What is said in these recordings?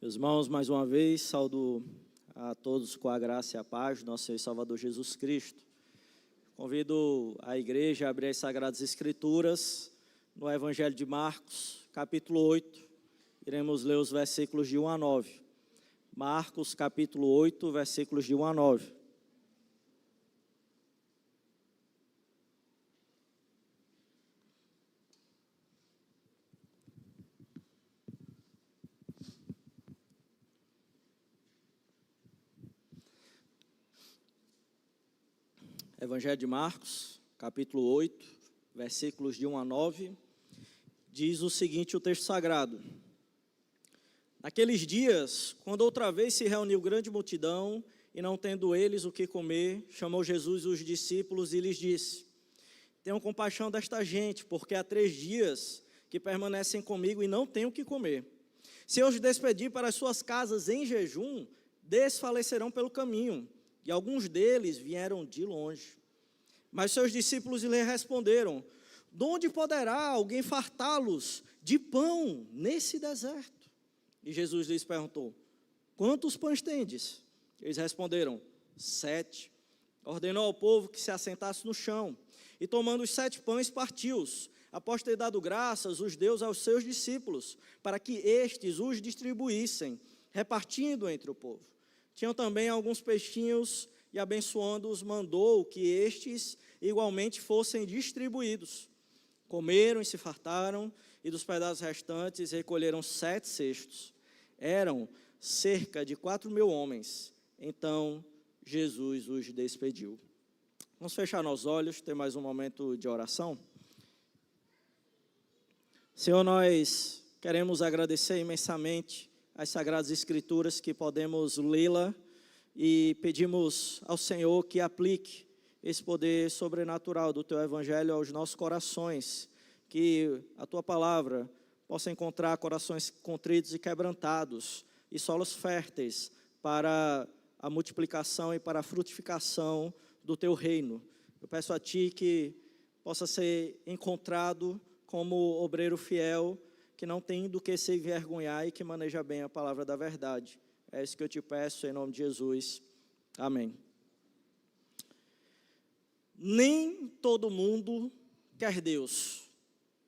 Meus irmãos, mais uma vez, saúdo a todos com a graça e a paz do nosso Senhor e Salvador Jesus Cristo. Convido a igreja a abrir as Sagradas Escrituras no Evangelho de Marcos, capítulo 8. Iremos ler os versículos de 1 a 9. Marcos, capítulo 8, versículos de 1 a 9. Evangelho de Marcos, capítulo 8, versículos de 1 a 9, diz o seguinte, o texto sagrado. Naqueles dias, quando outra vez se reuniu grande multidão, e não tendo eles o que comer, chamou Jesus os discípulos e lhes disse, tenham compaixão desta gente, porque há 3 dias que permanecem comigo e não têm o que comer. Se eu os despedir para as suas casas em jejum, desfalecerão pelo caminho, e alguns deles vieram de longe. Mas seus discípulos lhe responderam, de onde poderá alguém fartá-los de pão nesse deserto? E Jesus lhes perguntou, quantos pães tendes? Eles responderam, 7. Ordenou ao povo que se assentasse no chão, e tomando os 7 pães, partiu-os. Após ter dado graças, os deu aos seus discípulos, para que estes os distribuíssem, repartindo entre o povo. Tinham também alguns peixinhos, e abençoando-os, mandou que estes igualmente fossem distribuídos. Comeram e se fartaram, e dos pedaços restantes recolheram 7 cestos. Eram cerca de 4.000 homens. Então, Jesus os despediu. Vamos fechar nossos olhos, ter mais um momento de oração. Senhor, nós queremos agradecer imensamente as Sagradas Escrituras que podemos lê-la e pedimos ao Senhor que aplique esse poder sobrenatural do Teu Evangelho aos nossos corações, que a Tua Palavra possa encontrar corações contritos e quebrantados e solos férteis para a multiplicação e para a frutificação do Teu reino. Eu peço a Ti que possa ser encontrado como obreiro fiel, que não tem do que se envergonhar e que maneja bem a palavra da verdade. É isso que eu te peço em nome de Jesus. Amém. Nem todo mundo quer Deus.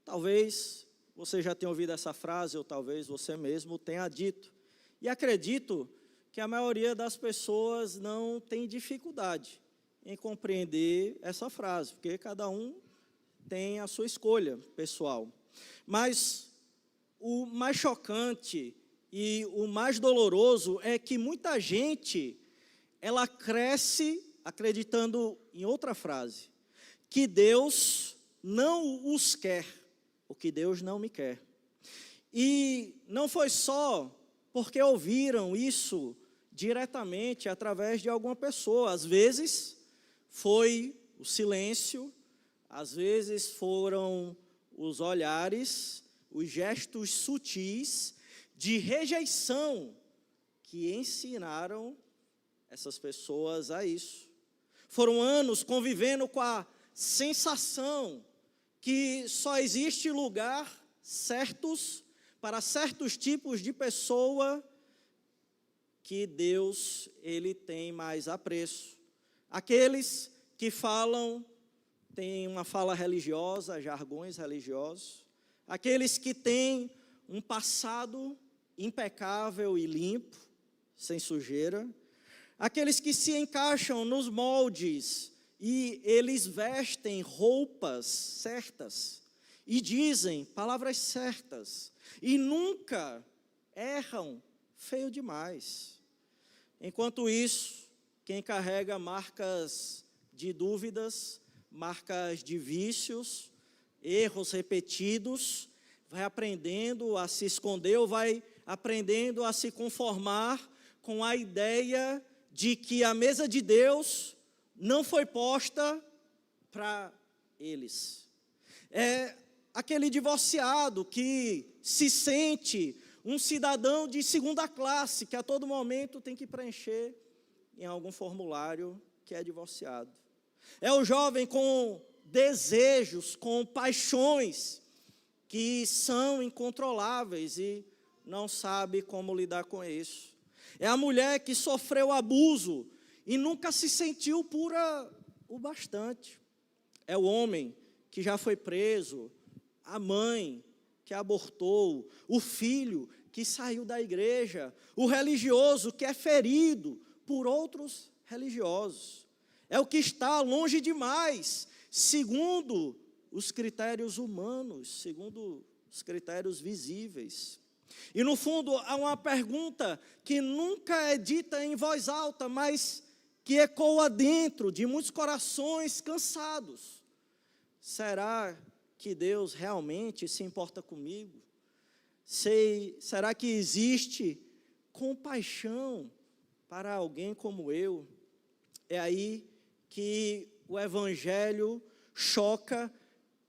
Talvez você já tenha ouvido essa frase, ou talvez você mesmo tenha dito. E acredito que a maioria das pessoas não tem dificuldade em compreender essa frase, porque cada um tem a sua escolha pessoal. Mas o mais chocante e o mais doloroso é que muita gente, ela cresce acreditando em outra frase, que Deus não os quer, ou que Deus não me quer. E não foi só porque ouviram isso diretamente através de alguma pessoa, às vezes foi o silêncio, às vezes foram os olhares, os gestos sutis de rejeição que ensinaram essas pessoas a isso. Foram anos convivendo com a sensação que só existe lugar certos para certos tipos de pessoa que Deus ele tem mais apreço. Aqueles que falam, têm uma fala religiosa, jargões religiosos. Aqueles que têm um passado impecável e limpo, sem sujeira. Aqueles que se encaixam nos moldes e eles vestem roupas certas e dizem palavras certas e nunca erram feio demais. Enquanto isso, quem carrega marcas de dúvidas, marcas de vícios, erros repetidos, vai aprendendo a se esconder ou vai aprendendo a se conformar com a ideia de que a mesa de Deus não foi posta para eles. É aquele divorciado que se sente um cidadão de segunda classe, que a todo momento tem que preencher em algum formulário que é divorciado. É o jovem com desejos, com paixões que são incontroláveis e não sabe como lidar com isso. É a mulher que sofreu abuso e nunca se sentiu pura o bastante. É o homem que já foi preso, a mãe que abortou, o filho que saiu da igreja, o religioso que é ferido por outros religiosos. É o que está longe demais, segundo os critérios humanos, segundo os critérios visíveis. E no fundo há uma pergunta que nunca é dita em voz alta, mas que ecoa dentro de muitos corações cansados. Será que Deus realmente se importa comigo? Será que existe compaixão para alguém como eu? É aí que o Evangelho choca,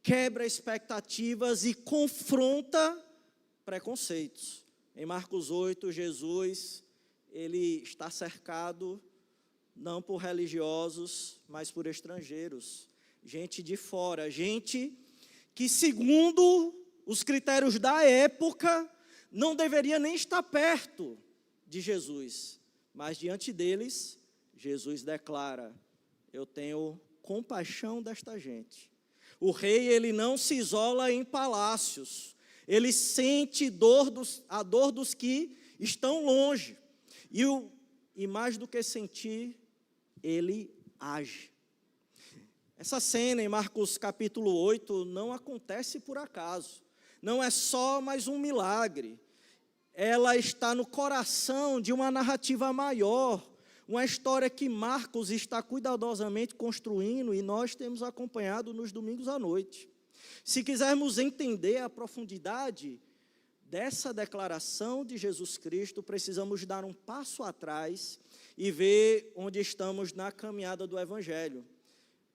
quebra expectativas e confronta preconceitos. Em Marcos 8, Jesus, ele está cercado não por religiosos, mas por estrangeiros, gente de fora, gente que, segundo os critérios da época, não deveria nem estar perto de Jesus. Mas diante deles, Jesus declara: eu tenho compaixão desta gente. O rei, ele não se isola em palácios, ele sente a dor dos que estão longe. E mais do que sentir, ele age. Essa cena em Marcos capítulo 8 não acontece por acaso. Não é só mais um milagre. Ela está no coração de uma narrativa maior, uma história que Marcos está cuidadosamente construindo e nós temos acompanhado nos domingos à noite. Se quisermos entender a profundidade dessa declaração de Jesus Cristo, precisamos dar um passo atrás e ver onde estamos na caminhada do Evangelho.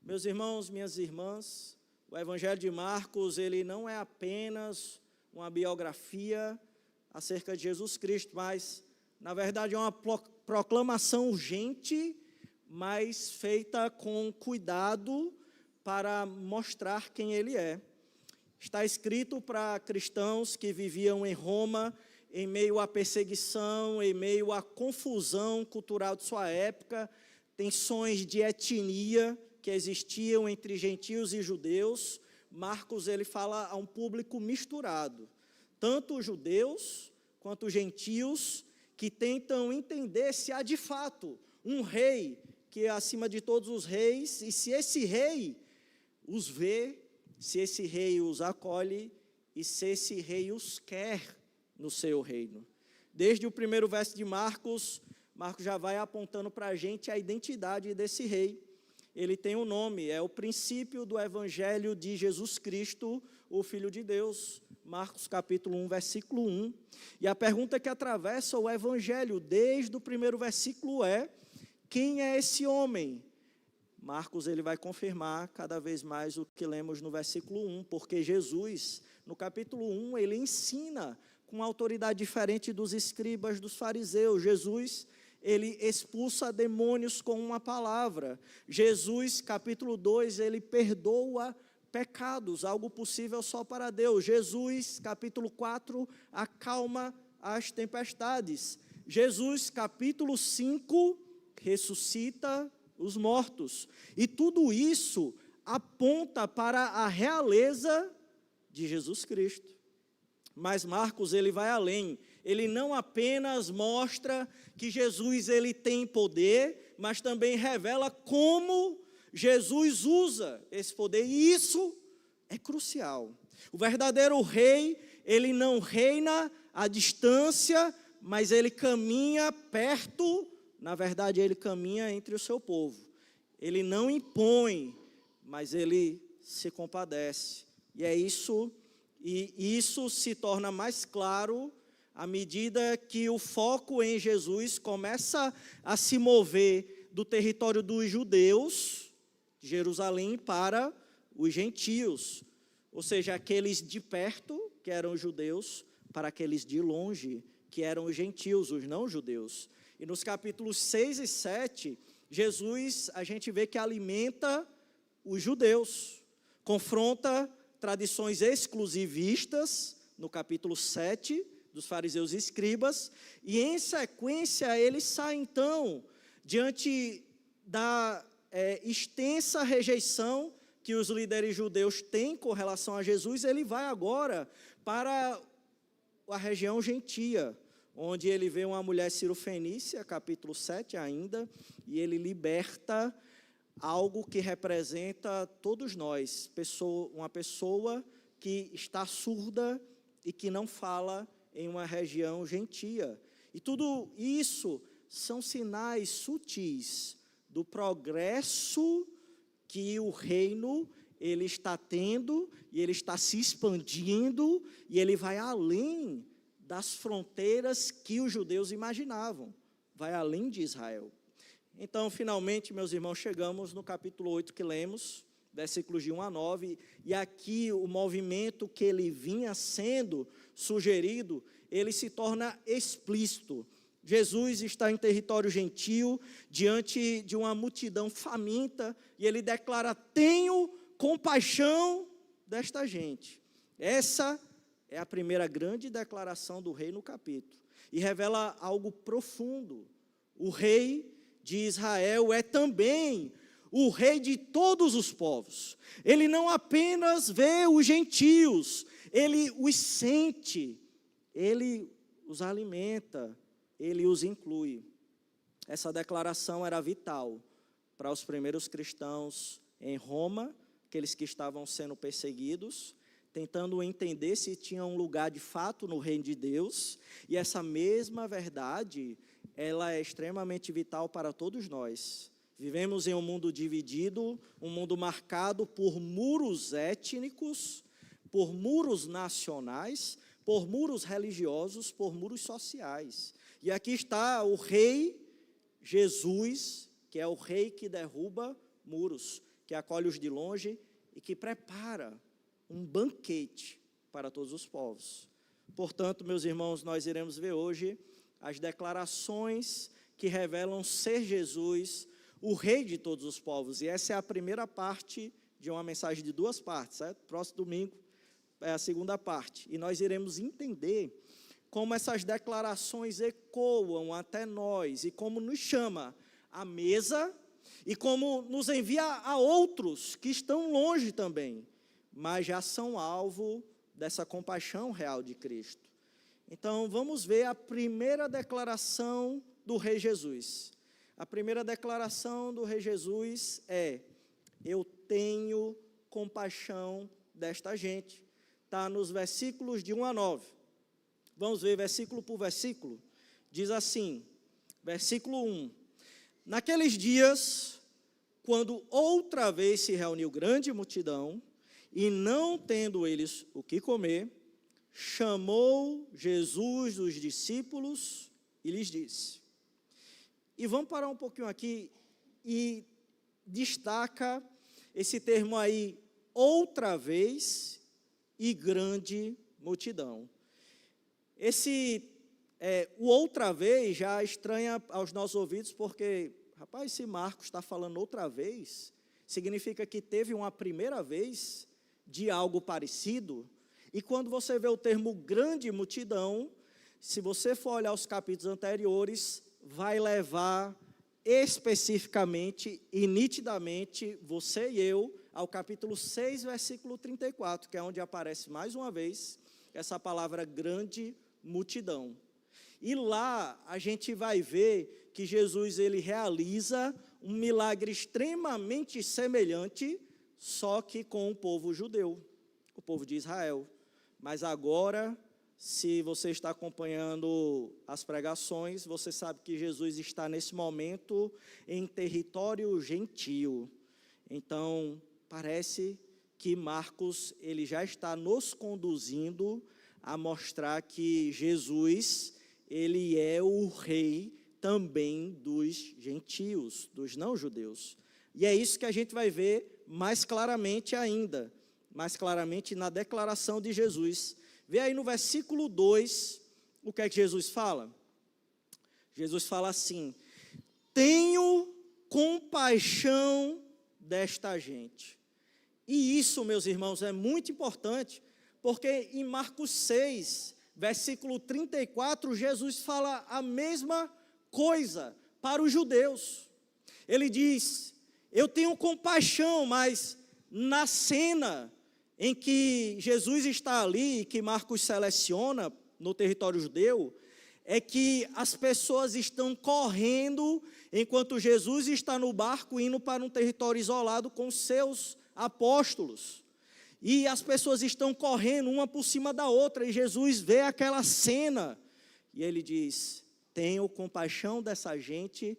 Meus irmãos, minhas irmãs, o Evangelho de Marcos, ele não é apenas uma biografia acerca de Jesus Cristo, mas, na verdade, é uma proclamação urgente, mas feita com cuidado para mostrar quem ele é. Está escrito para cristãos que viviam em Roma, em meio à perseguição, em meio à confusão cultural de sua época, tensões de etnia que existiam entre gentios e judeus. Marcos, ele fala a um público misturado, tanto judeus quanto gentios, que tentam entender se há de fato um rei que é acima de todos os reis, e se esse rei os vê, se esse rei os acolhe e se esse rei os quer no seu reino. Desde o primeiro verso de Marcos, Marcos já vai apontando para a gente a identidade desse rei. Ele tem um nome, é o princípio do Evangelho de Jesus Cristo, o Filho de Deus. Marcos capítulo 1, versículo 1. E a pergunta que atravessa o Evangelho desde o primeiro versículo é: quem é esse homem? Marcos, ele vai confirmar cada vez mais o que lemos no versículo 1, porque Jesus, no capítulo 1, ele ensina com autoridade diferente dos escribas, dos fariseus. Jesus, ele expulsa demônios com uma palavra. Jesus, capítulo 2, ele perdoa pecados, algo possível só para Deus. Jesus, capítulo 4, acalma as tempestades. Jesus, capítulo 5, ressuscita os mortos. E tudo isso aponta para a realeza de Jesus Cristo. Mas Marcos, ele vai além. Ele não apenas mostra que Jesus, ele tem poder, mas também revela como Jesus usa esse poder, e isso é crucial. O verdadeiro rei, ele não reina à distância, mas ele caminha perto, na verdade, ele caminha entre o seu povo. Ele não impõe, mas ele se compadece. E é isso, e isso se torna mais claro à medida que o foco em Jesus começa a se mover do território dos judeus, de Jerusalém, para os gentios, ou seja, aqueles de perto, que eram os judeus, para aqueles de longe, que eram os gentios, os não-judeus. E nos capítulos 6 e 7, Jesus, a gente vê que alimenta os judeus, confronta tradições exclusivistas, no capítulo 7, dos fariseus e escribas, e em sequência ele sai então, diante da extensa rejeição que os líderes judeus têm com relação a Jesus, ele vai agora para a região gentia, onde ele vê uma mulher cirofenícia, capítulo 7 ainda, e ele liberta algo que representa todos nós, uma pessoa que está surda e que não fala em uma região gentia. E tudo isso são sinais sutis do progresso que o reino ele está tendo, e ele está se expandindo, e ele vai além das fronteiras que os judeus imaginavam, vai além de Israel. Então, finalmente, meus irmãos, chegamos no capítulo 8 que lemos, versículos de 1 a 9, e aqui o movimento que ele vinha sendo sugerido, ele se torna explícito. Jesus está em território gentil, diante de uma multidão faminta, e ele declara: tenho compaixão desta gente. Essa é a primeira grande declaração do rei no capítulo, e revela algo profundo. O rei de Israel é também o rei de todos os povos. Ele não apenas vê os gentios, ele os sente, ele os alimenta, ele os inclui. Essa declaração era vital para os primeiros cristãos em Roma, aqueles que estavam sendo perseguidos, tentando entender se tinha um lugar de fato no reino de Deus, e essa mesma verdade, ela é extremamente vital para todos nós. Vivemos em um mundo dividido, um mundo marcado por muros étnicos, por muros nacionais, por muros religiosos, por muros sociais. E aqui está o rei Jesus, que é o rei que derruba muros, que acolhe os de longe e que prepara um banquete para todos os povos. Portanto, meus irmãos, nós iremos ver hoje as declarações que revelam ser Jesus o rei de todos os povos. E essa é a primeira parte de uma mensagem de duas partes, certo? Próximo domingo é a segunda parte. E nós iremos entender como essas declarações ecoam até nós e como nos chama à mesa e como nos envia a outros que estão longe também, mas já são alvo dessa compaixão real de Cristo. Então, vamos ver a primeira declaração do rei Jesus. A primeira declaração do rei Jesus é: eu tenho compaixão desta gente. Está nos versículos de 1 a 9. Vamos ver versículo por versículo. Diz assim, versículo 1. Naqueles dias, quando outra vez se reuniu grande multidão, e não tendo eles o que comer, chamou Jesus os discípulos e lhes disse. E vamos parar um pouquinho aqui e destaca esse termo aí, outra vez e grande multidão. O outra vez já estranha aos nossos ouvidos, porque, rapaz, se Marcos está falando outra vez, significa que teve uma primeira vez de algo parecido. E quando você vê o termo grande multidão, se você for olhar os capítulos anteriores, vai levar especificamente e nitidamente você e eu ao capítulo 6, versículo 34, que é onde aparece mais uma vez essa palavra grande multidão. E lá a gente vai ver que Jesus ele realiza um milagre extremamente semelhante, só que com o povo judeu, o povo de Israel. Mas agora, se você está acompanhando as pregações, você sabe que Jesus está nesse momento em território gentil. Então, parece que Marcos ele já está nos conduzindo a mostrar que Jesus, ele é o rei também dos gentios, dos não-judeus. E é isso que a gente vai ver mais claramente ainda, mais claramente na declaração de Jesus. Vê aí no versículo 2, o que é que Jesus fala? Jesus fala assim: tenho compaixão desta gente. E isso, meus irmãos, é muito importante, porque em Marcos 6, versículo 34, Jesus fala a mesma coisa para os judeus. Ele diz: eu tenho compaixão, mas na cena em que Jesus está ali, que Marcos seleciona no território judeu, é que as pessoas estão correndo, enquanto Jesus está no barco indo para um território isolado com seus apóstolos. E as pessoas estão correndo uma por cima da outra, e Jesus vê aquela cena, e ele diz: tenho compaixão dessa gente,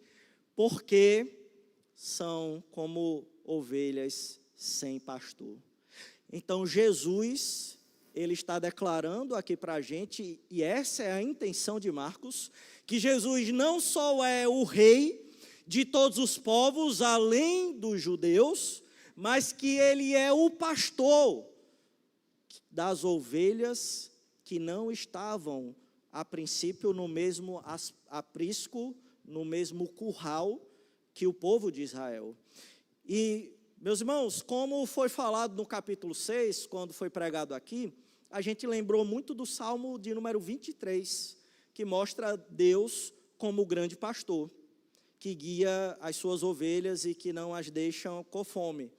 porque são como ovelhas sem pastor. Então Jesus, ele está declarando aqui para a gente, e essa é a intenção de Marcos, que Jesus não só é o rei de todos os povos, além dos judeus, mas que ele é o pastor das ovelhas que não estavam, a princípio, no mesmo aprisco, no mesmo curral que o povo de Israel. E, meus irmãos, como foi falado no capítulo 6, quando foi pregado aqui, a gente lembrou muito do Salmo de número 23, que mostra Deus como o grande pastor, que guia as suas ovelhas e que não as deixam com fome.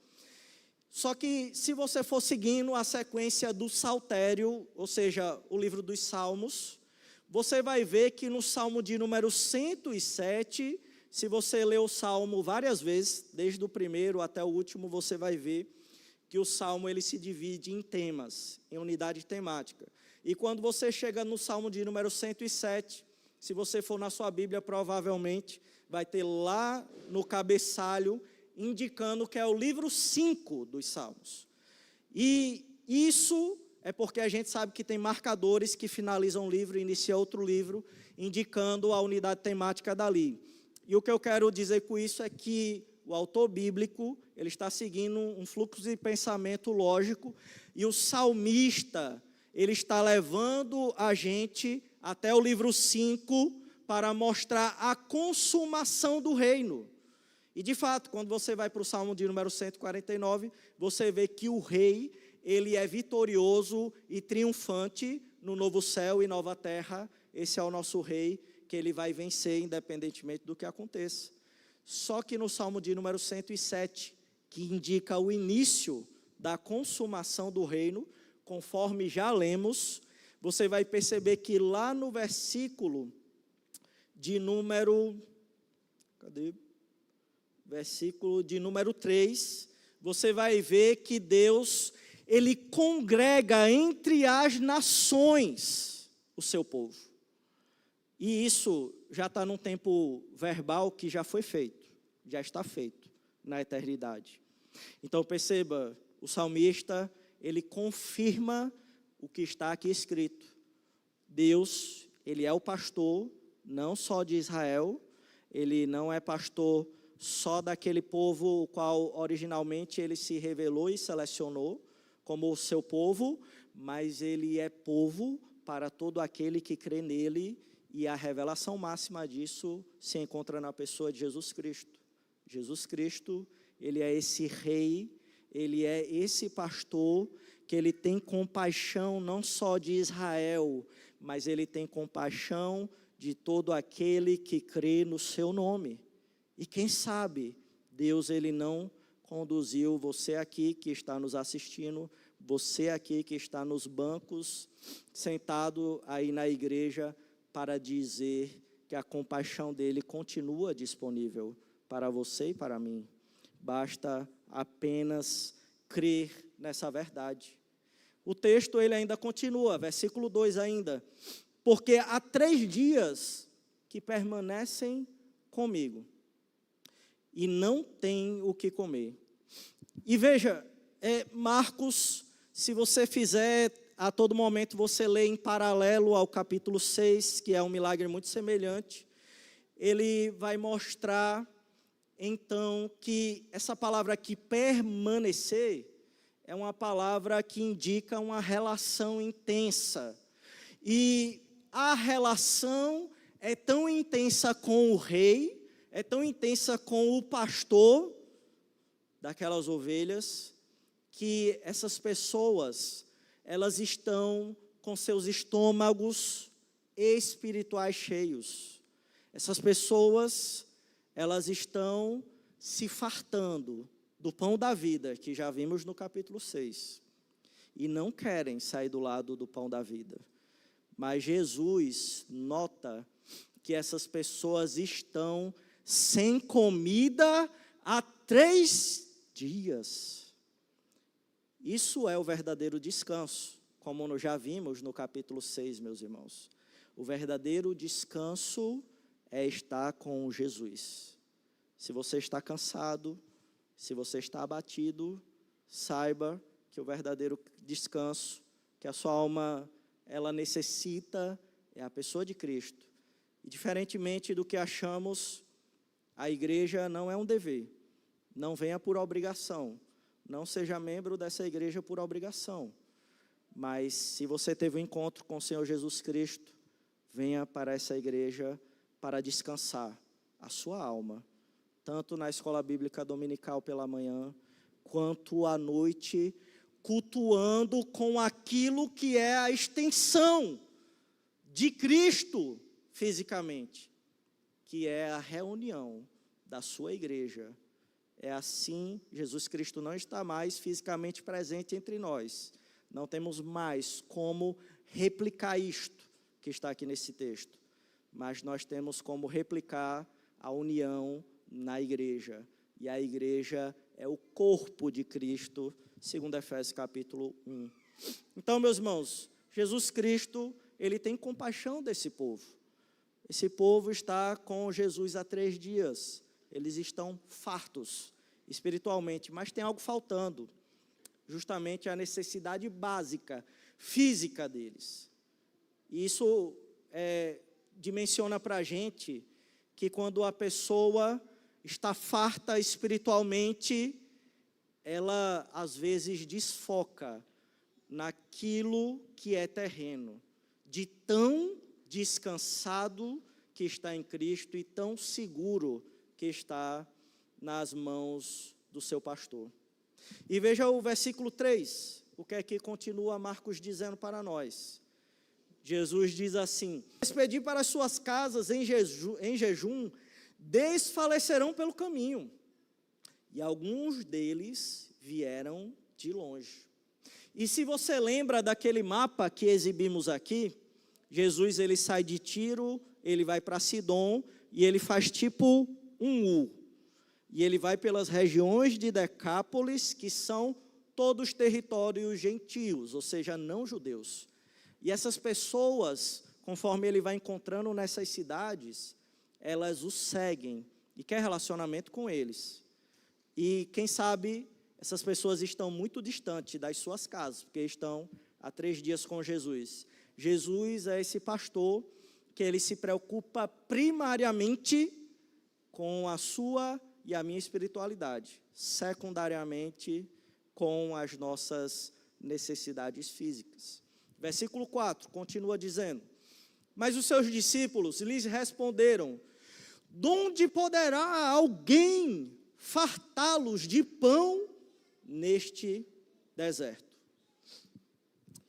Só que, se você for seguindo a sequência do Saltério, ou seja, o livro dos Salmos, você vai ver que no Salmo de número 107, se você ler o Salmo várias vezes, desde o primeiro até o último, você vai ver que o Salmo ele se divide em temas, em unidade temática. E quando você chega no Salmo de número 107, se você for na sua Bíblia, provavelmente vai ter lá no cabeçalho, indicando que é o livro 5 dos Salmos. E isso é porque a gente sabe que tem marcadores que finalizam um livro e iniciam outro livro, indicando a unidade temática dali. E o que eu quero dizer com isso é que o autor bíblico, ele está seguindo um fluxo de pensamento lógico, e o salmista, ele está levando a gente até o livro 5 para mostrar a consumação do reino. E, de fato, quando você vai para o Salmo de número 149, você vê que o rei, ele é vitorioso e triunfante no novo céu e nova terra. Esse é o nosso rei, que ele vai vencer independentemente do que aconteça. Só que no Salmo de número 107, que indica o início da consumação do reino, conforme já lemos, você vai perceber que lá no versículo de número... Versículo de número 3, você vai ver que Deus, ele congrega entre as nações o seu povo. E isso já está num tempo verbal que já foi feito, já está feito na eternidade. Então perceba, o salmista, ele confirma o que está aqui escrito. Deus, ele é o pastor, não só de Israel, ele não é pastor só daquele povo o qual originalmente ele se revelou e selecionou como o seu povo, mas ele é povo para todo aquele que crê nele, e a revelação máxima disso se encontra na pessoa de Jesus Cristo. Jesus Cristo, ele é esse rei, ele é esse pastor, que ele tem compaixão não só de Israel, mas ele tem compaixão de todo aquele que crê no seu nome. E quem sabe, Deus ele não conduziu você aqui que está nos assistindo, você aqui que está nos bancos, sentado aí na igreja, para dizer que a compaixão dele continua disponível para você e para mim. Basta apenas crer nessa verdade. O texto ele ainda continua, versículo 2 ainda. Porque há 3 dias que permanecem comigo e não têm o que comer. E veja, Marcos, se você fizer, a todo momento você lê em paralelo ao capítulo 6, que é um milagre muito semelhante, ele vai mostrar, então, que essa palavra aqui, permanecer, é uma palavra que indica uma relação intensa. E a relação é tão intensa com o rei, é tão intensa com o pastor daquelas ovelhas, que essas pessoas, elas estão com seus estômagos espirituais cheios. Essas pessoas, elas estão se fartando do pão da vida, que já vimos no capítulo 6, e não querem sair do lado do pão da vida. Mas Jesus nota que essas pessoas estão sem comida há 3 dias. Isso é o verdadeiro descanso, como nós já vimos no capítulo 6, meus irmãos. O verdadeiro descanso é estar com Jesus. Se você está cansado, se você está abatido, saiba que o verdadeiro descanso que a sua alma ela necessita é a pessoa de Cristo. E diferentemente do que achamos, a igreja não é um dever. Não venha por obrigação. Não seja membro dessa igreja por obrigação. Mas se você teve um encontro com o Senhor Jesus Cristo, venha para essa igreja para descansar a sua alma, tanto na escola bíblica dominical pela manhã, quanto à noite, cultuando com aquilo que é a extensão de Cristo fisicamente, que é a reunião da sua igreja. É assim, Jesus Cristo não está mais fisicamente presente entre nós. Não temos mais como replicar isto que está aqui nesse texto, mas nós temos como replicar a união na igreja, e a igreja é o corpo de Cristo, segundo Efésios capítulo 1. Então, meus irmãos, Jesus Cristo, ele tem compaixão desse povo. Esse povo está com Jesus há 3 dias, eles estão fartos espiritualmente, mas tem algo faltando, justamente a necessidade básica, física deles. E isso dimensiona para a gente que quando a pessoa está farta espiritualmente, ela às vezes desfoca naquilo que é terreno, de tão descansado que está em Cristo e tão seguro que está nas mãos do seu pastor. E veja o versículo 3, o que é que continua Marcos dizendo para nós. Jesus diz assim: despedi para as suas casas em jejum, desfalecerão pelo caminho. E alguns deles vieram de longe. E se você lembra daquele mapa que exibimos aqui, Jesus ele sai de Tiro, ele vai para Sidom, e ele faz tipo um U. E ele vai pelas regiões de Decápolis, que são todos territórios gentios, ou seja, não judeus. E essas pessoas, conforme ele vai encontrando nessas cidades, elas o seguem e quer relacionamento com eles. E quem sabe essas pessoas estão muito distantes das suas casas, porque estão há 3 dias com Jesus. Jesus é esse pastor que ele se preocupa primariamente com a sua e a minha espiritualidade, secundariamente com as nossas necessidades físicas. Versículo 4, continua dizendo: mas os seus discípulos lhes responderam: donde poderá alguém fartá-los de pão neste deserto?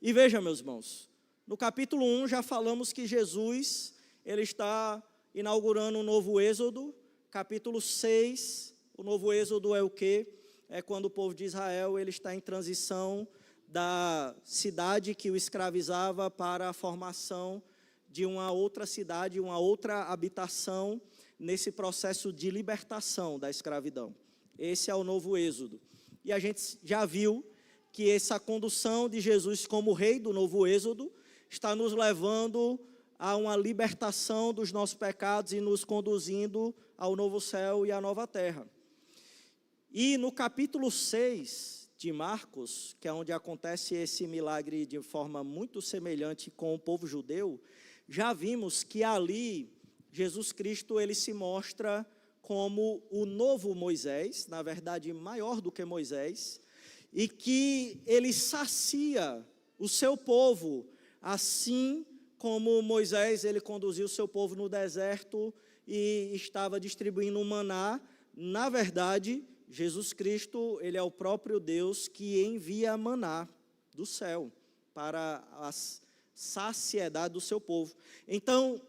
E veja, meus irmãos, no capítulo 1 já falamos que Jesus, ele está inaugurando um novo êxodo. Capítulo 6, o novo êxodo é o quê? É quando o povo de Israel ele está em transição da cidade que o escravizava para a formação de uma outra cidade, uma outra habitação, nesse processo de libertação da escravidão. Esse é o novo êxodo. E a gente já viu que essa condução de Jesus como rei do novo êxodo está nos levando a uma libertação dos nossos pecados e nos conduzindo ao novo céu e à nova terra. E no capítulo 6 de Marcos, que é onde acontece esse milagre de forma muito semelhante com o povo judeu, já vimos que ali Jesus Cristo ele se mostra como o novo Moisés, na verdade maior do que Moisés, e que ele sacia o seu povo, assim como Moisés ele conduziu o seu povo no deserto e estava distribuindo o maná. Na verdade, Jesus Cristo, ele é o próprio Deus que envia maná do céu para saciedade do seu povo. Então,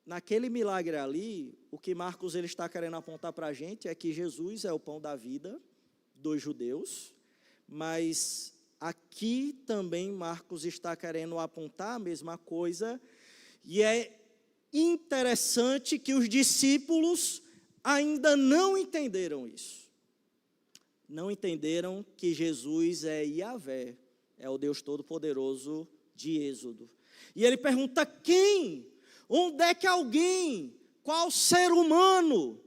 naquele milagre ali, o que Marcos ele está querendo apontar para a gente é que Jesus é o pão da vida dos judeus, mas aqui também Marcos está querendo apontar a mesma coisa, e é interessante que os discípulos ainda não entenderam isso. Não entenderam que Jesus é Yahvé, é o Deus Todo-Poderoso de Êxodo. E ele pergunta: quem? Onde é que alguém? Qual ser humano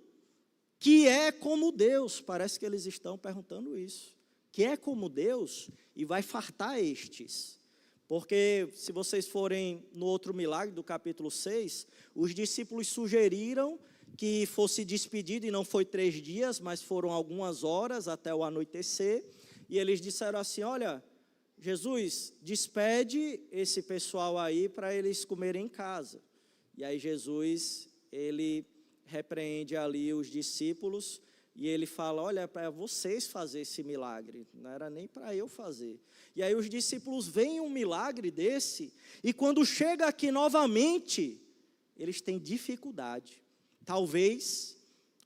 que é como Deus? Parece que eles estão perguntando isso. Que é como Deus e vai fartar estes. Porque se vocês forem no outro milagre do capítulo 6, os discípulos sugeriram que fosse despedido, e não foi 3 dias, mas foram algumas horas até o anoitecer, e eles disseram assim: olha, Jesus, despede esse pessoal aí para eles comerem em casa. E aí Jesus, ele repreende ali os discípulos, e ele fala: olha, é para vocês fazer esse milagre, não era nem para eu fazer. E aí os discípulos veem um milagre desse, e quando chega aqui novamente, eles têm dificuldade. Talvez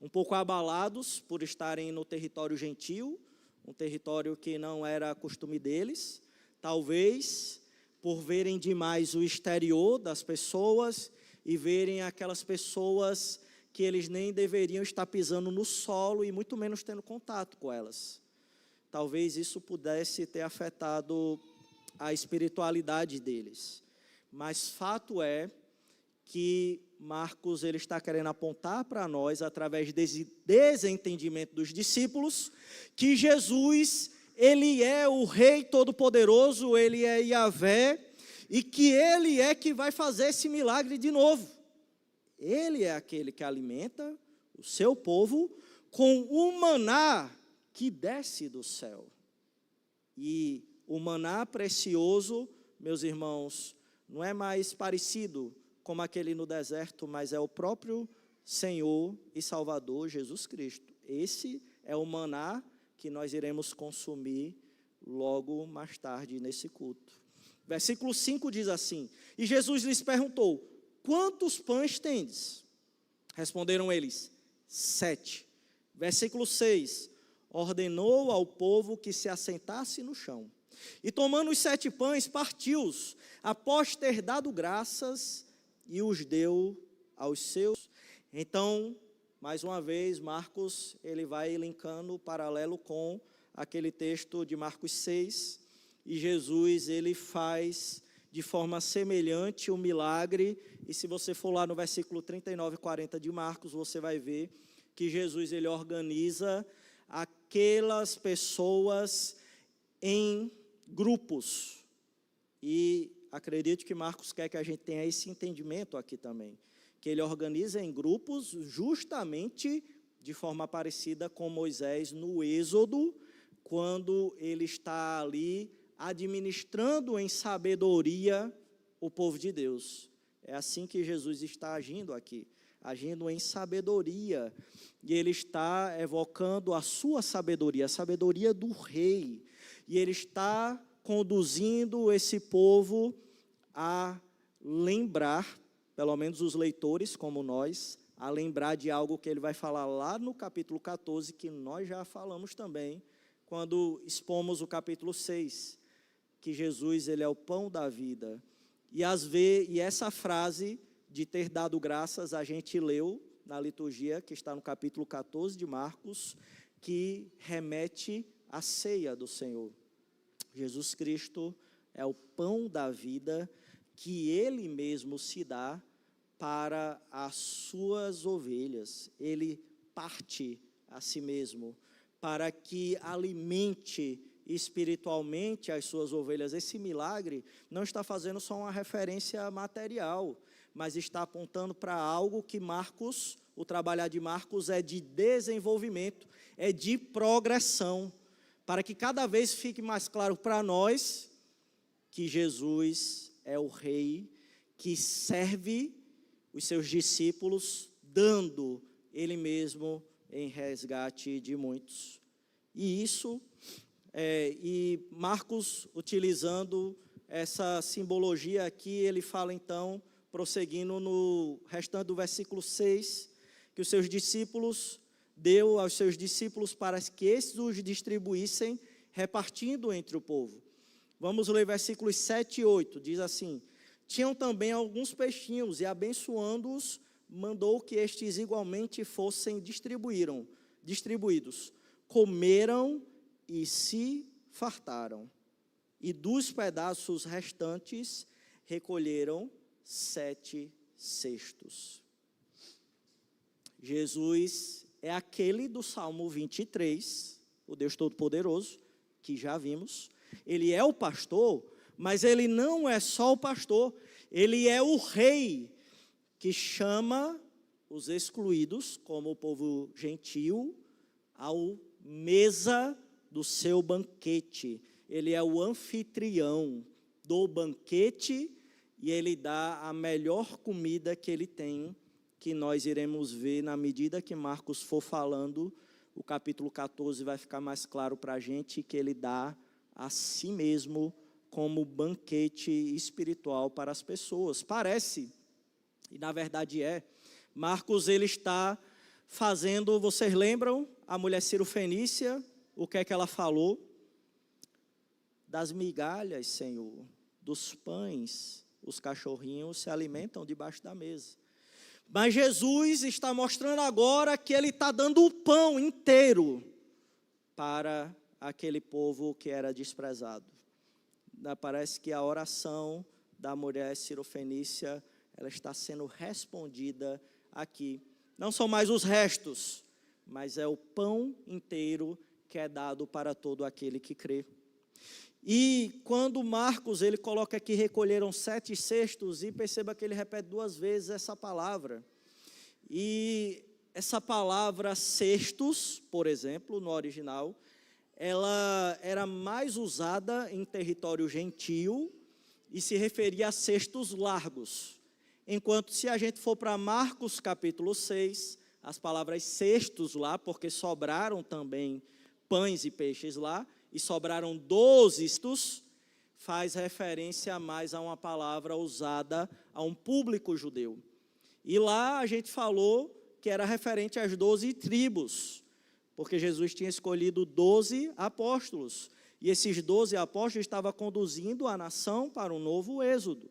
um pouco abalados por estarem no território gentil, um território que não era costume deles, talvez por verem demais o exterior das pessoas e verem aquelas pessoas que eles nem deveriam estar pisando no solo e muito menos tendo contato com elas. Talvez isso pudesse ter afetado a espiritualidade deles. Mas fato é que Marcos ele está querendo apontar para nós, através desse desentendimento dos discípulos, que Jesus, ele é o Rei Todo-Poderoso, ele é Yahvé, e que ele é que vai fazer esse milagre de novo. Ele é aquele que alimenta o seu povo com o maná que desce do céu. E o maná precioso, meus irmãos, não é mais parecido como aquele no deserto, mas é o próprio Senhor e Salvador Jesus Cristo. Esse é o maná que nós iremos consumir logo mais tarde nesse culto. Versículo 5 diz assim: e Jesus lhes perguntou: quantos pães tendes? Responderam eles: 7. Versículo 6: ordenou ao povo que se assentasse no chão. E tomando os 7 pães, partiu-os, após ter dado graças, e os deu aos seus. Então, mais uma vez, Marcos, ele vai linkando o paralelo com aquele texto de Marcos 6, e Jesus, ele faz de forma semelhante o milagre, e se você for lá no versículo 39 e 40 de Marcos, você vai ver que Jesus, ele organiza aquelas pessoas em grupos, e acredito que Marcos quer que a gente tenha esse entendimento aqui também, que ele organiza em grupos justamente de forma parecida com Moisés no Êxodo, quando ele está ali administrando em sabedoria o povo de Deus. É assim que Jesus está agindo aqui, agindo em sabedoria, e ele está evocando a sua sabedoria, a sabedoria do rei, e ele está conduzindo esse povo a lembrar, pelo menos os leitores como nós, a lembrar de algo que ele vai falar lá no capítulo 14, que nós já falamos também, quando expomos o capítulo 6, que Jesus, ele é o pão da vida. E essa frase de ter dado graças, a gente leu na liturgia, que está no capítulo 14 de Marcos, que remete à ceia do Senhor. Jesus Cristo é o pão da vida que ele mesmo se dá para as suas ovelhas. Ele parte a si mesmo para que alimente espiritualmente as suas ovelhas. Esse milagre não está fazendo só uma referência material, mas está apontando para algo que Marcos, o trabalhar de Marcos é de desenvolvimento, é de progressão, para que cada vez fique mais claro para nós que Jesus é o Rei que serve os seus discípulos, dando ele mesmo em resgate de muitos. E isso, e Marcos, utilizando essa simbologia aqui, ele fala então, prosseguindo no restante do versículo 6, que os seus discípulos, deu aos seus discípulos para que esses os distribuíssem, repartindo entre o povo. Vamos ler versículos 7 e 8, diz assim: tinham também alguns peixinhos, e abençoando-os, mandou que estes igualmente fossem distribuídos. Comeram e se fartaram, e dos pedaços restantes recolheram 7 cestos. Jesus é aquele do Salmo 23, o Deus Todo-Poderoso, que já vimos. Ele é o pastor, mas ele não é só o pastor, ele é o rei que chama os excluídos, como o povo gentil, ao mesa do seu banquete. Ele é o anfitrião do banquete e ele dá a melhor comida que ele tem, que nós iremos ver na medida que Marcos for falando. O capítulo 14 vai ficar mais claro para a gente que ele dá a si mesmo como banquete espiritual para as pessoas. Parece, e na verdade é, Marcos ele está fazendo, vocês lembram, a mulher cirofenícia, o que é que ela falou? Das migalhas, Senhor, dos pães, os cachorrinhos se alimentam debaixo da mesa. Mas Jesus está mostrando agora que ele está dando o pão inteiro para aquele povo que era desprezado. Parece que a oração da mulher cirofenícia, ela está sendo respondida aqui. Não são mais os restos, mas é o pão inteiro que é dado para todo aquele que crê. E quando Marcos, ele coloca aqui, recolheram 7 cestos, e perceba que ele repete 2 vezes essa palavra. E essa palavra cestos, por exemplo, no original, ela era mais usada em território gentio e se referia a cestos largos. Enquanto se a gente for para Marcos capítulo 6, as palavras cestos lá, porque sobraram também pães e peixes lá, e sobraram 12 cestos, faz referência mais a uma palavra usada a um público judeu. E lá a gente falou que era referente às 12 tribos, porque Jesus tinha escolhido 12 apóstolos, e esses 12 apóstolos estavam conduzindo a nação para um novo êxodo.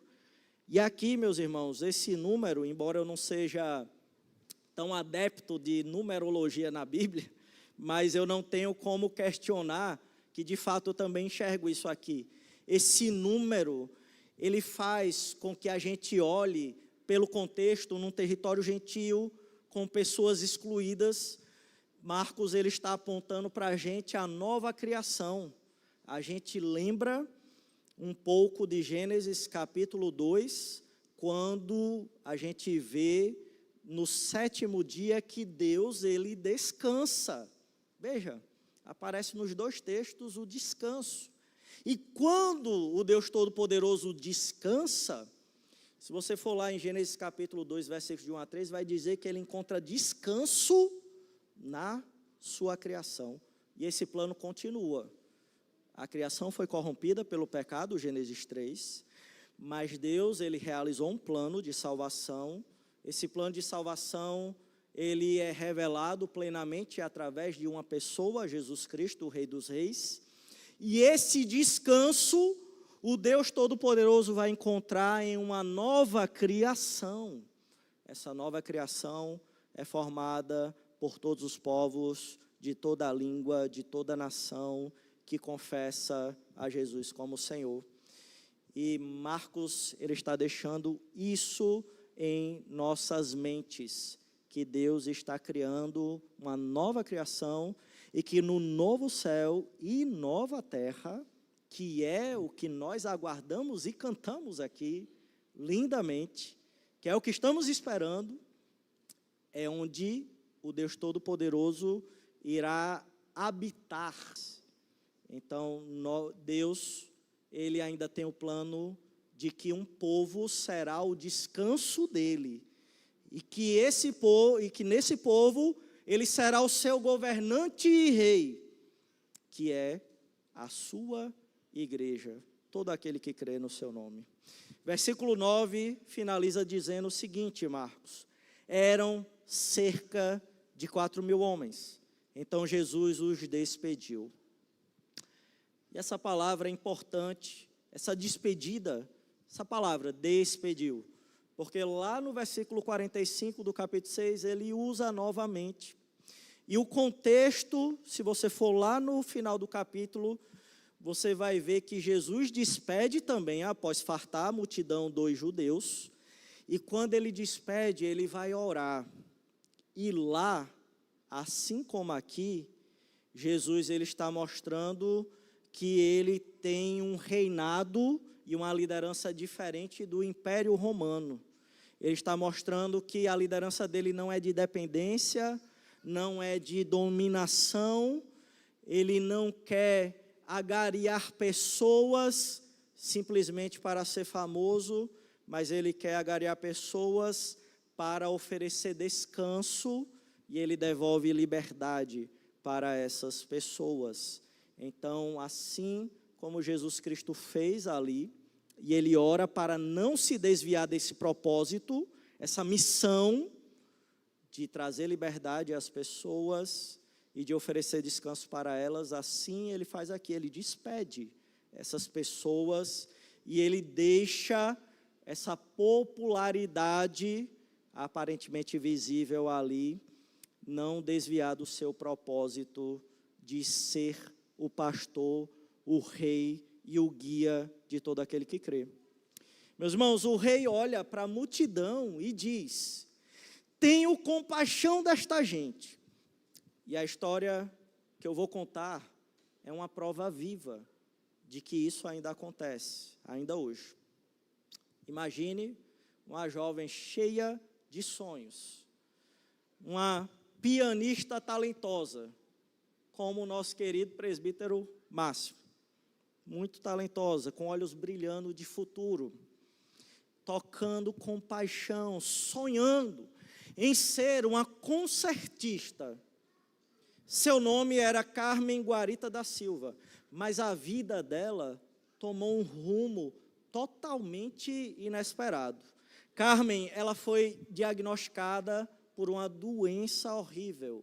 E aqui, meus irmãos, esse número, embora eu não seja tão adepto de numerologia na Bíblia, mas eu não tenho como questionar que de fato eu também enxergo isso aqui. Esse número, ele faz com que a gente olhe pelo contexto num território gentil, com pessoas excluídas. Marcos, ele está apontando para a gente a nova criação. A gente lembra um pouco de Gênesis capítulo 2, quando a gente vê no 7º dia que Deus, ele descansa. Veja, aparece nos 2 textos o descanso. E quando o Deus Todo-Poderoso descansa, se você for lá em Gênesis capítulo 2, versículos de 1 a 3, vai dizer que ele encontra descanso na sua criação. E esse plano continua. A criação foi corrompida pelo pecado, Gênesis 3, mas Deus, ele realizou um plano de salvação. Esse plano de salvação, ele é revelado plenamente através de uma pessoa, Jesus Cristo, o Rei dos Reis. E esse descanso, o Deus Todo-Poderoso vai encontrar em uma nova criação. Essa nova criação é formada por todos os povos, de toda a língua, de toda a nação, que confessa a Jesus como Senhor. E Marcos, ele está deixando isso em nossas mentes, que Deus está criando uma nova criação e que no novo céu e nova terra, que é o que nós aguardamos e cantamos aqui lindamente, que é o que estamos esperando, é onde o Deus Todo-Poderoso irá habitar. Então, Deus, ele ainda tem o plano de que um povo será o descanso dele. E que nesse povo, ele será o seu governante e rei, que é a sua igreja. todo aquele que crê no seu nome. Versículo 9 finaliza dizendo o seguinte, Marcos: eram cerca de 4.000 homens. Então Jesus os despediu. E essa palavra é importante, essa despedida, essa palavra, despediu. Porque lá no versículo 45 do capítulo 6, ele usa novamente. E o contexto, se você for lá no final do capítulo, você vai ver que Jesus despede também, após fartar a multidão dos judeus. E quando ele despede, ele vai orar. E lá, assim como aqui, Jesus ele está mostrando que ele tem um reinado e uma liderança diferente do Império Romano. Ele está mostrando que a liderança dele não é de dependência, não é de dominação, ele não quer agariar pessoas simplesmente para ser famoso, mas ele quer agariar pessoas para oferecer descanso, e ele devolve liberdade para essas pessoas. Então, assim como Jesus Cristo fez ali, e ele ora para não se desviar desse propósito, essa missão de trazer liberdade às pessoas e de oferecer descanso para elas, assim ele faz aqui, ele despede essas pessoas e ele deixa essa popularidade aparentemente visível ali, não desviar do seu propósito de ser o pastor, o rei e o guia de todo aquele que crê. Meus irmãos, o rei olha para a multidão e diz: tenho compaixão desta gente. E a história que eu vou contar é uma prova viva de que isso ainda acontece, ainda hoje. Imagine uma jovem cheia de sonhos, uma pianista talentosa, como o nosso querido presbítero Márcio, muito talentosa, com olhos brilhando de futuro, tocando com paixão, sonhando em ser uma concertista. Seu nome era Carmen Guarita da Silva, mas a vida dela tomou um rumo totalmente inesperado. Carmen, ela foi diagnosticada por uma doença horrível,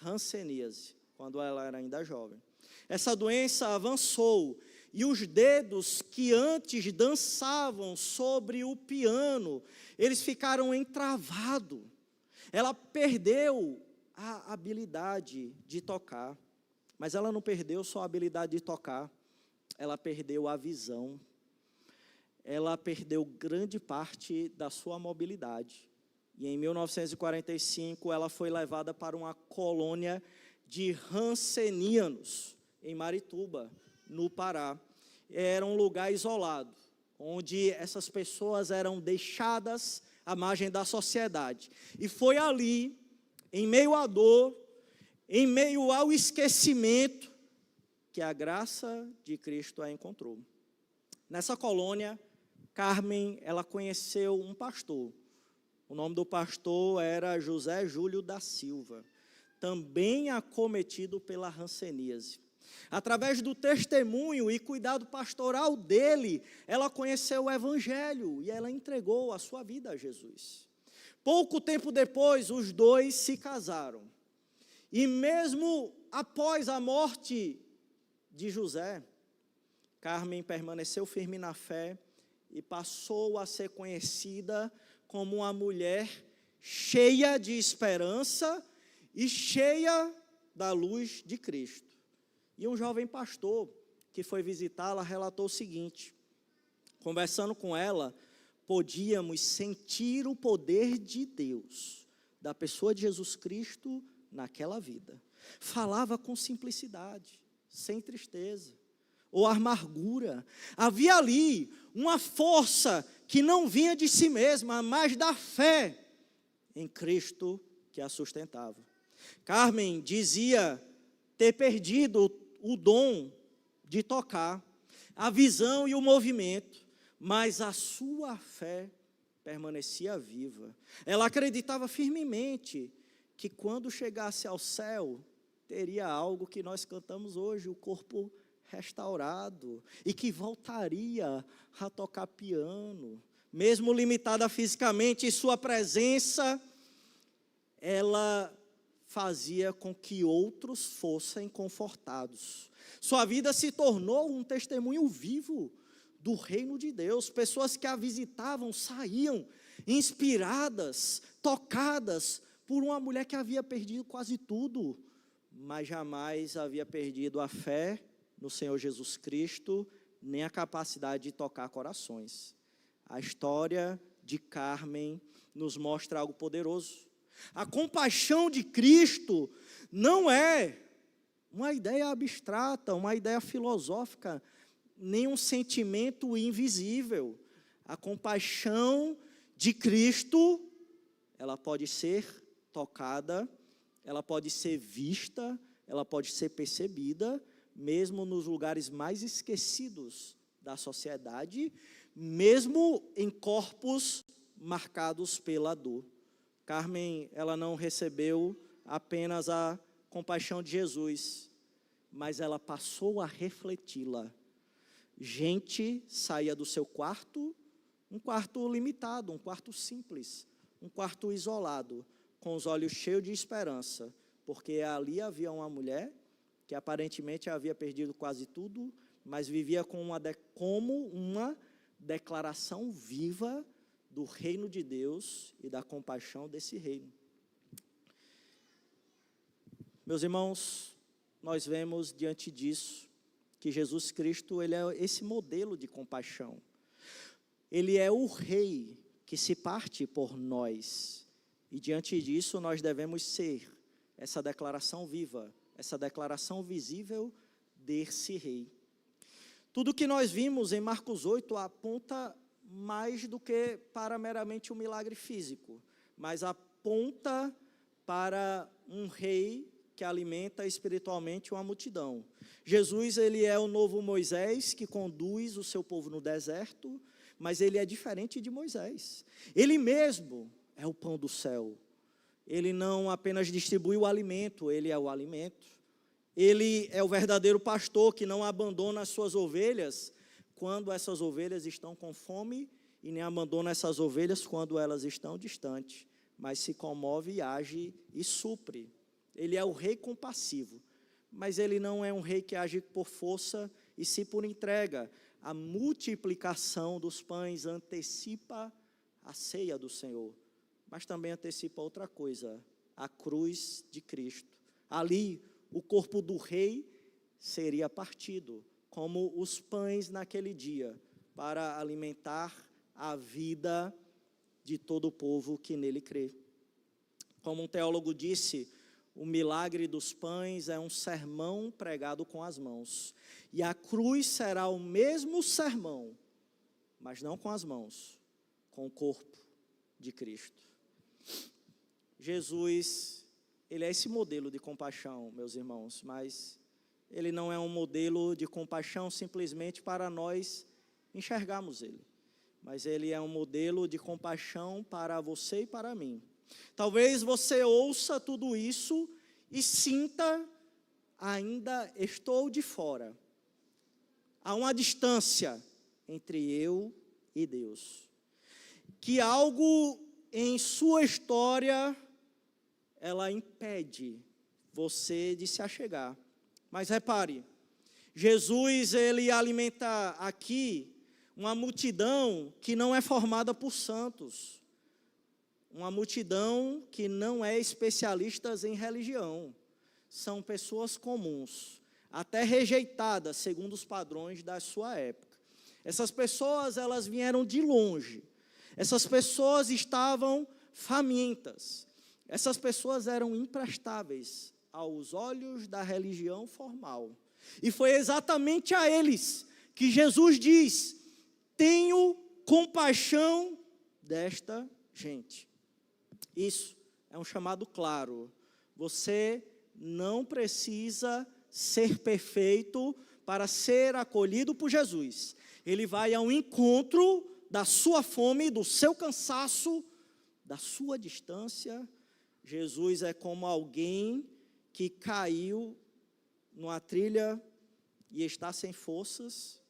hanseníase, quando ela era ainda jovem. Essa doença avançou e os dedos que antes dançavam sobre o piano, eles ficaram entravados. Ela perdeu a habilidade de tocar, mas ela não perdeu só a habilidade de tocar, ela perdeu a visão, ela perdeu grande parte da sua mobilidade. E em 1945 ela foi levada para uma colônia de hansenianos, em Marituba, no Pará. Era um lugar isolado, onde essas pessoas eram deixadas à margem da sociedade. E foi ali, em meio à dor, em meio ao esquecimento, que a graça de Cristo a encontrou. Nessa colônia, Carmen, ela conheceu um pastor. O nome do pastor era José Júlio da Silva, também acometido pela hanseníase. Através do testemunho e cuidado pastoral dele, ela conheceu o Evangelho e ela entregou a sua vida a Jesus. Pouco tempo depois, os dois se casaram. E mesmo após a morte de José, Carmen permaneceu firme na fé e passou a ser conhecida como uma mulher cheia de esperança e cheia da luz de Cristo. E um jovem pastor que foi visitá-la relatou o seguinte: conversando com ela, podíamos sentir o poder de Deus, da pessoa de Jesus Cristo naquela vida. Falava com simplicidade, sem tristeza ou amargura. Havia ali uma força que não vinha de si mesma, mas da fé em Cristo que a sustentava. Carmen dizia ter perdido o dom de tocar, a visão e o movimento, mas a sua fé permanecia viva. Ela acreditava firmemente que quando chegasse ao céu, teria algo que nós cantamos hoje, o corpo restaurado e que voltaria a tocar piano, mesmo limitada fisicamente, sua presença, ela fazia com que outros fossem confortados. Sua vida se tornou um testemunho vivo do reino de Deus. Pessoas que a visitavam saíam inspiradas, tocadas por uma mulher que havia perdido quase tudo, mas jamais havia perdido a fé no Senhor Jesus Cristo, nem a capacidade de tocar corações. A história de Carmen nos mostra algo poderoso. A compaixão de Cristo não é uma ideia abstrata, uma ideia filosófica, nem um sentimento invisível. A compaixão de Cristo, ela pode ser tocada, ela pode ser vista, ela pode ser percebida, mesmo nos lugares mais esquecidos da sociedade, mesmo em corpos marcados pela dor. Carmen, ela não recebeu apenas a compaixão de Jesus, mas ela passou a refleti-la. Gente saía do seu quarto, um quarto limitado, um quarto simples, um quarto isolado, com os olhos cheios de esperança, porque ali havia uma mulher que aparentemente havia perdido quase tudo, mas vivia como uma declaração viva do reino de Deus e da compaixão desse reino. Meus irmãos, nós vemos diante disso que Jesus Cristo, ele é esse modelo de compaixão. Ele é o rei que se parte por nós. E diante disso nós devemos ser essa declaração viva, essa declaração visível desse rei. Tudo que nós vimos em Marcos 8 aponta mais do que para meramente um milagre físico, mas aponta para um rei que alimenta espiritualmente uma multidão. Jesus, ele é o novo Moisés que conduz o seu povo no deserto, mas ele é diferente de Moisés. Ele mesmo é o pão do céu. Ele não apenas distribui o alimento, ele é o alimento. Ele é o verdadeiro pastor que não abandona as suas ovelhas quando essas ovelhas estão com fome e nem abandona essas ovelhas quando elas estão distantes, mas se comove e age e supre. Ele é o rei compassivo, mas ele não é um rei que age por força e sim por entrega. A multiplicação dos pães antecipa a ceia do Senhor, mas também antecipa outra coisa, a cruz de Cristo. Ali, o corpo do rei seria partido, como os pães naquele dia, para alimentar a vida de todo o povo que nele crê. Como um teólogo disse, o milagre dos pães é um sermão pregado com as mãos. E a cruz será o mesmo sermão, mas não com as mãos, com o corpo de Cristo. Jesus, ele é esse modelo de compaixão, meus irmãos, mas ele não é um modelo de compaixão simplesmente para nós enxergarmos ele, mas ele é um modelo de compaixão para você e para mim. Talvez você ouça tudo isso e sinta, ainda estou de fora. Há uma distância entre eu e Deus. Que algo em sua história, ela impede você de se achegar. Mas repare, Jesus, ele alimenta aqui uma multidão que não é formada por santos. Uma multidão que não é especialistas em religião. São pessoas comuns, até rejeitadas segundo os padrões da sua época. Essas pessoas, elas vieram de longe. Essas pessoas estavam famintas. Essas pessoas eram imprestáveis aos olhos da religião formal. E foi exatamente a eles que Jesus diz: tenho compaixão desta gente. Isso é um chamado claro. Você não precisa ser perfeito para ser acolhido por Jesus. Ele vai ao encontro da sua fome, do seu cansaço, da sua distância. Jesus é como alguém que caiu numa trilha e está sem forças,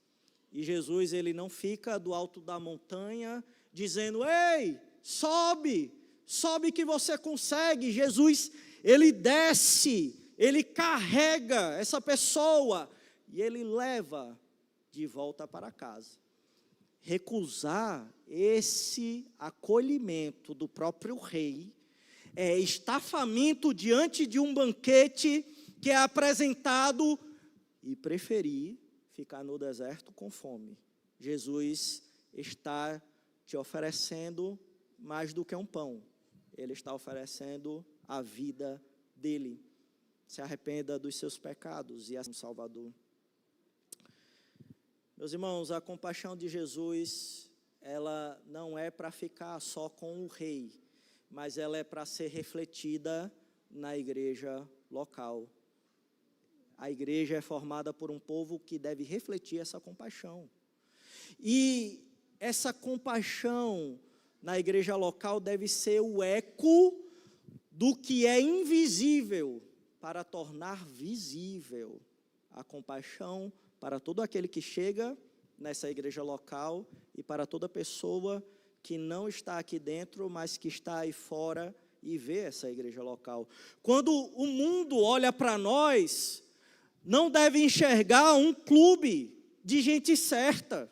e Jesus ele não fica do alto da montanha dizendo: ei, sobe, sobe que você consegue. Jesus, ele desce, ele carrega essa pessoa e ele leva de volta para casa. Recusar esse acolhimento do próprio rei é estar faminto diante de um banquete que é apresentado e preferir ficar no deserto com fome. Jesus está te oferecendo mais do que um pão. Ele está oferecendo a vida dele. Se arrependa dos seus pecados e é um Salvador. Meus irmãos, a compaixão de Jesus, ela não é para ficar só com o rei, mas ela é para ser refletida na igreja local. A igreja é formada por um povo que deve refletir essa compaixão. E essa compaixão na igreja local deve ser o eco do que é invisível para tornar visível a compaixão para todo aquele que chega nessa igreja local e para toda pessoa que não está aqui dentro, mas que está aí fora e vê essa igreja local. Quando o mundo olha para nós, não deve enxergar um clube de gente certa,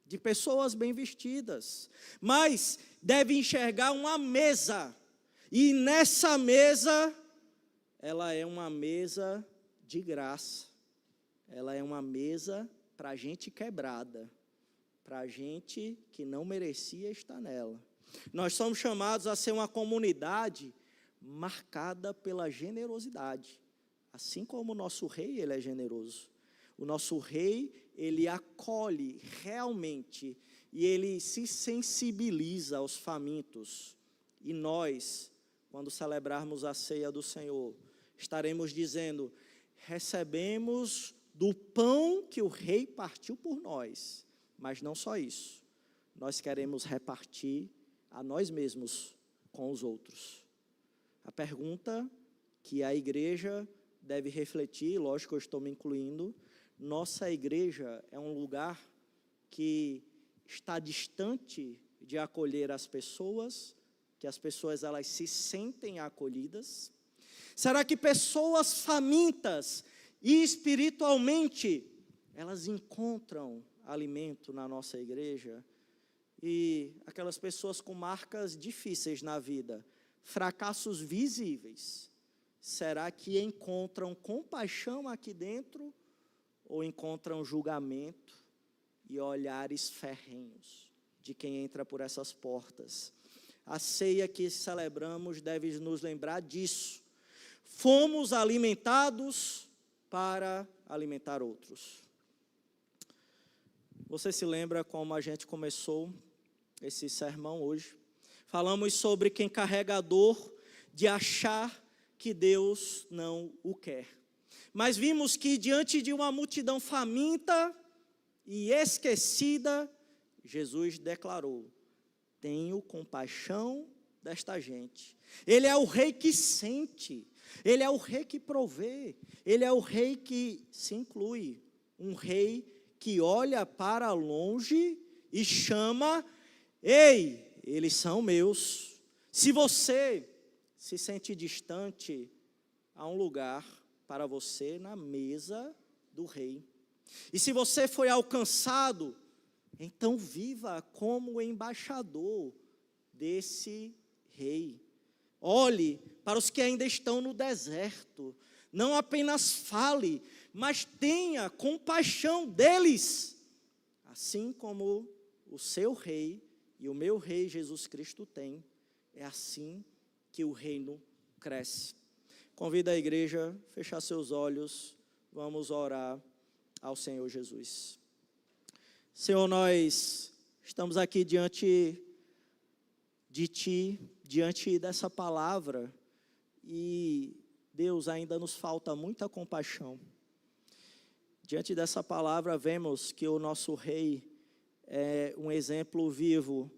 de pessoas bem vestidas, mas deve enxergar uma mesa, e nessa mesa, ela é uma mesa de graça, ela é uma mesa para gente quebrada, para gente que não merecia estar nela. Nós somos chamados a ser uma comunidade marcada pela generosidade, assim como o nosso rei, ele é generoso. O nosso rei, ele acolhe realmente e ele se sensibiliza aos famintos. E nós, quando celebrarmos a ceia do Senhor, estaremos dizendo: recebemos do pão que o rei partiu por nós. Mas não só isso, nós queremos repartir a nós mesmos com os outros. A pergunta que a igreja deve refletir, lógico, eu estou me incluindo, nossa igreja é um lugar que está distante de acolher as pessoas, que as pessoas elas se sentem acolhidas? Será que pessoas famintas e espiritualmente, elas encontram alimento na nossa igreja? E aquelas pessoas com marcas difíceis na vida, fracassos visíveis, será que encontram compaixão aqui dentro ou encontram julgamento e olhares ferrenhos de quem entra por essas portas? A ceia que celebramos deve nos lembrar disso. Fomos alimentados para alimentar outros. Você se lembra como a gente começou esse sermão hoje? Falamos sobre quem carrega a dor de achar que Deus não o quer. Mas vimos que diante de uma multidão faminta e esquecida, Jesus declarou: tenho compaixão desta gente. Ele é o rei que sente, ele é o rei que provê, ele é o rei que se inclui, um rei que olha para longe e chama: ei, eles são meus. Se você se sente distante, há um lugar para você na mesa do rei. E se você foi alcançado, então viva como embaixador desse rei. Olhe para os que ainda estão no deserto. Não apenas fale, mas tenha compaixão deles. Assim como o seu rei e o meu rei Jesus Cristo tem. É assim que o reino cresce. Convido a igreja a fechar seus olhos. Vamos orar ao Senhor Jesus. Senhor, nós estamos aqui diante de Ti, diante dessa palavra, e Deus, ainda nos falta muita compaixão. Diante dessa palavra, vemos que o nosso Rei é um exemplo vivo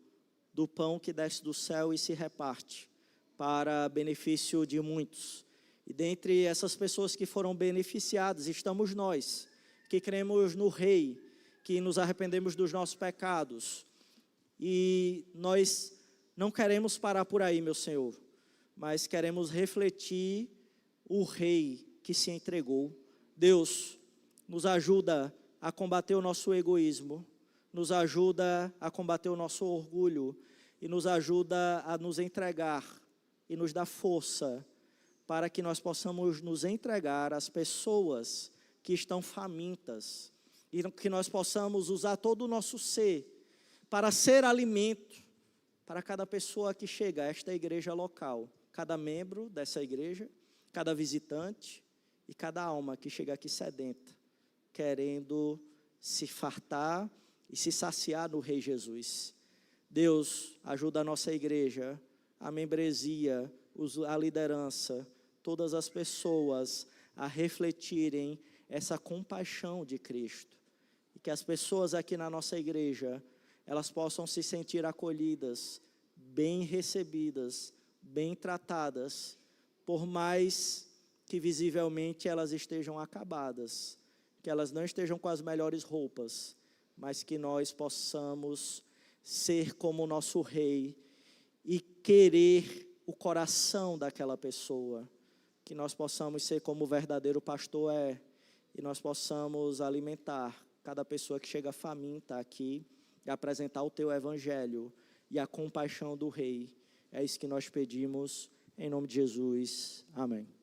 do pão que desce do céu e se reparte para benefício de muitos. E dentre essas pessoas que foram beneficiadas, estamos nós, que cremos no Rei, que nos arrependemos dos nossos pecados. E nós não queremos parar por aí, meu Senhor, mas queremos refletir o Rei que se entregou. Deus, nos ajuda a combater o nosso egoísmo, nos ajuda a combater o nosso orgulho e nos ajuda a nos entregar e nos dá força para que nós possamos nos entregar às pessoas que estão famintas e que nós possamos usar todo o nosso ser para ser alimento para cada pessoa que chega a esta igreja local, cada membro dessa igreja, cada visitante e cada alma que chega aqui sedenta, querendo se fartar e se saciar no Rei Jesus. Deus, ajuda a nossa igreja, a membresia, a liderança, todas as pessoas a refletirem essa compaixão de Cristo. E que as pessoas aqui na nossa igreja, elas possam se sentir acolhidas, bem recebidas, bem tratadas, por mais que visivelmente elas estejam acabadas, que elas não estejam com as melhores roupas, mas que nós possamos ser como o nosso Rei e querer o coração daquela pessoa, que nós possamos ser como o verdadeiro pastor é, e nós possamos alimentar cada pessoa que chega faminta aqui e apresentar o teu evangelho e a compaixão do Rei. É isso que nós pedimos, em nome de Jesus. Amém.